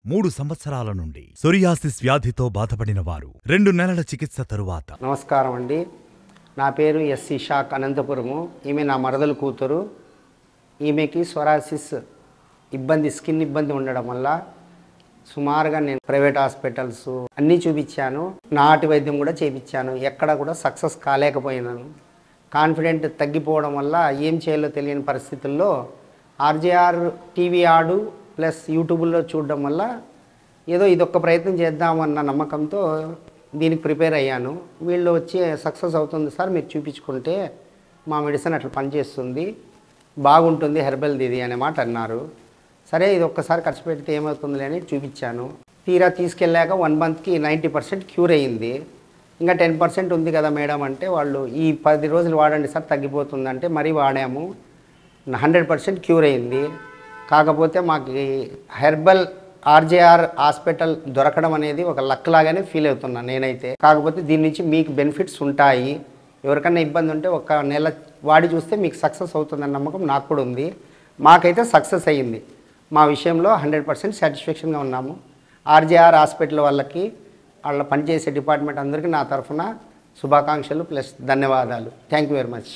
3 సంవత్సరాల నుండి సోరియాసిస్ వ్యాధితో బాధపడిన వారు 2 నెలల చికిత్స తరువాత. నమస్కారం అండి, నా పేరు ఎస్ ఇషాక్, అనంతపురము. ఈమె నా మరదలు కూతురు. ఈమెకి సోరియాసిస్ ఇబ్బంది, స్కిన్ ఇబ్బంది ఉండడం వల్ల సుమారుగా నేను ప్రైవేట్ హాస్పిటల్స్ అన్నీ చూపించాను, నాటి వైద్యం కూడా చేయించాను. ఎక్కడ కూడా సక్సెస్ కాలేకపోయినాను. కాన్ఫిడెంట్ తగ్గిపోవడం వల్ల ఏం చేయాలో తెలియని పరిస్థితుల్లో ఆర్జేఆర్ టీవీ ఆడు ప్లస్ యూట్యూబ్లో చూడడం వల్ల ఏదో ఇదొక్క ప్రయత్నం చేద్దామన్న నమ్మకంతో దీనికి ప్రిపేర్ అయ్యాను. వీళ్ళు వచ్చి సక్సెస్ అవుతుంది సార్, మీరు చూపించుకుంటే మా మెడిసిన్ అట్లా పనిచేస్తుంది, బాగుంటుంది, హెర్బల్ది ఇది అనే మాట అన్నారు. సరే ఇది ఒక్కసారి ఖర్చు పెడితే ఏమవుతుంది అని చూపించాను. తీరా తీసుకెళ్ళాక 1 మంత్కి 90% క్యూర్ అయ్యింది. ఇంకా 10% ఉంది కదా మేడం అంటే వాళ్ళు ఈ 10 రోజులు వాడండి సార్ తగ్గిపోతుందంటే మరీ వాడాము. 100% క్యూర్ అయింది. కాకపోతే మాకు హెర్బల్ ఆర్జేఆర్ హాస్పిటల్ దొరకడం అనేది ఒక లక్ లాగానే ఫీల్ అవుతున్నాను నేనైతే. కాకపోతే దీని నుంచి మీకు బెనిఫిట్స్ ఉంటాయి, ఎవరికన్నా ఇబ్బంది ఉంటే ఒక నెల వాడి చూస్తే మీకు సక్సెస్ అవుతుందన్న నమ్మకం నాకు కూడా ఉంది. మాకైతే సక్సెస్ అయ్యింది. మా విషయంలో 100% సాటిస్ఫాక్షన్గా ఉన్నాము. ఆర్జేఆర్ హాస్పిటల్ వాళ్ళకి, వాళ్ళ పనిచేసే డిపార్ట్మెంట్ అందరికీ నా తరఫున శుభాకాంక్షలు ప్లస్ ధన్యవాదాలు. Thank you very much.